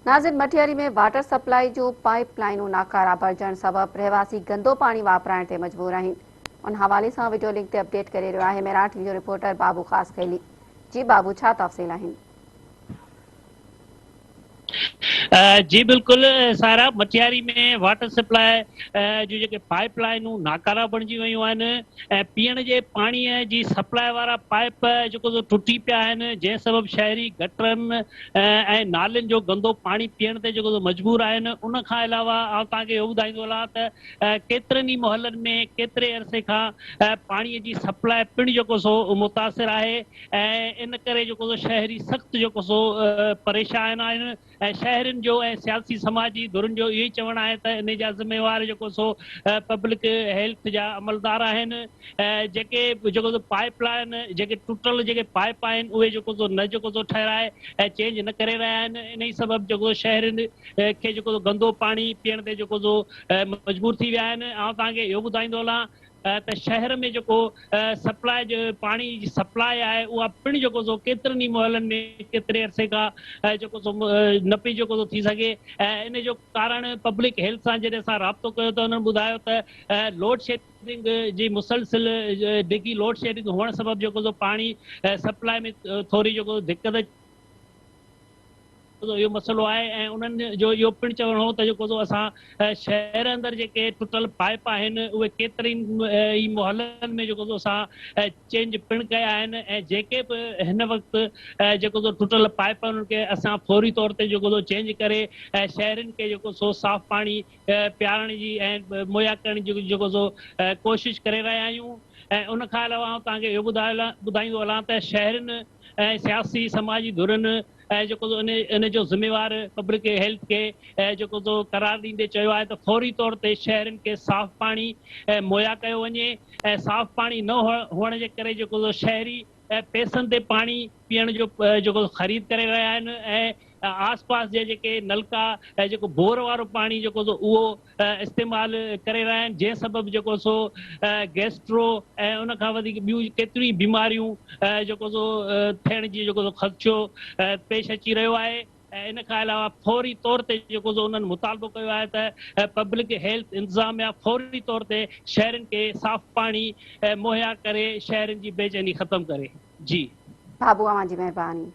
नाज़िर, मटियारी में water supply जो pipe लाइनूं नाकारा भरजण सबबि रहवासी गंदो पाणी वापराइण ते मजबूर आहिनि। उन हवाले सां वीडियो लिंक ते अपडेट करे रहियो आहे मेराठ वीडियो रिपोर्टर बाबू ख़ासि कैली। जी बाबू, छा तफ़सील आहिनि? जी बिल्कुल सारा, मटियारी में वाटर सप्लाई जो जेके पाइप लाइनूं नाकारा बणिजी वियूं आहिनि ऐं पीअण जे पाणीअ जी सप्लाई वारा पाइप जेको टुटी पिया आहिनि, जंहिं सबबु शहरी गटरनि ऐं नालियुनि जो गंदो पाणी पीअण ते जेको मजबूर आहिनि। उन खां अलावा आउं तव्हांखे इहो ॿुधाईंदो हलां त केतिरनि ई मोहल्लनि में केतिरे अरसे खां पाणीअ जी सप्लाई पिणु जेको सो मुतासिर आहे ऐं इन करे जेको शहरी सख़्तु जेको सो परेशान आहिनि। ऐं शहरनि जो ऐं सियासी समाजी धुरनि जो इहो ई चवणु आहे त इन जा ज़िम्मेवार जेको सो पब्लिक हेल्थ जा अमलदार आहिनि। जेके जेको सो पाइप लाइन जेके टुटल जेके पाइप आहिनि उहे जेको सो न जेको सो ठहिराए ऐं चेंज न करे रहिया आहिनि। इन ई सबबु जेको शहरनि खे जेको गंदो पाणी पीअण ते जेको सो मजबूर थी विया आहिनि। ऐं तव्हांखे इहो ॿुधाईंदो हलां त शहर में जेको सप्लाई जो पाणी जी सप्लाई आहे उहा पिणु जेको सो केतिरनि ई मोहल्लनि में केतिरे अरसे खां जेको सो न पई जेको सो थी सघे। ऐं इन जो कारण पब्लिक हेल्थ सां जॾहिं असां राब्तो कयो त हुननि ॿुधायो त लोड शेडिंग जी मुसलसिल डिघी लोड शेडिंग हुअण सबबु जेको सो पाणी सप्लाई में थोरी जेको दिक़त इहो मसइलो आहे। ऐं उन्हनि जो इहो पिणु चवणो हो त जेको सो असां शहर अंदरि जेके टुटल पाइप आहिनि उहे केतिरनि ई मोहल्लनि में जेको सो असां चेंज पिणु कया आहिनि। ऐं जेके बि हिन वक़्तु जेको सो टुटल पाइप उन्हनि खे असां फौरी तौर ते जेको सो चेंज करे शहरनि खे जेको सो साफ़ पाणी पियारण जी ऐं मुहैया करण जी जेको सो कोशिशि करे रहिया आहियूं। ऐं उन खां अलावा आउं तव्हांखे इहो ॿुधाईंदो हलां त शहरनि ऐं सियासी समाजी धुरनि ऐं जेको सो इन जो ज़िम्मेवार पब्लिक हेल्थ खे जेको सो करार ॾींदे चयो आहे त फौरी तौर ते शहरनि खे साफ़ पाणी मुहैया कयो वञे। ऐं साफ़ पाणी न हुअण जे करे जेको सो शहरी पैसनि ते पाणी पीअण जो जेको ख़रीद करे रहिया आहिनि। ऐं आस पास जे जेके नलका जेको बोर वारो पाणी जेको सो उहो इस्तेमालु करे रहिया आहिनि, जंहिं सबबु जेको सो गैस्ट्रो ऐं उन खां वधीक ॿियूं केतिरियूं बीमारियूं जेको सो थियण जी जेको सो ख़दशो पेश अची रहियो आहे। ऐं इन खां अलावा फौरी तौर ते जेको सो उन्हनि मुतालबो कयो आहे त पब्लिक हेल्थ इंतिज़ामिया फौरी तौर ते शहरनि खे साफ़ पाणी मुहैया करे शहरनि जी बेचैनी ख़तमु करे। जी बाबू, अव्हां जी महिरबानी।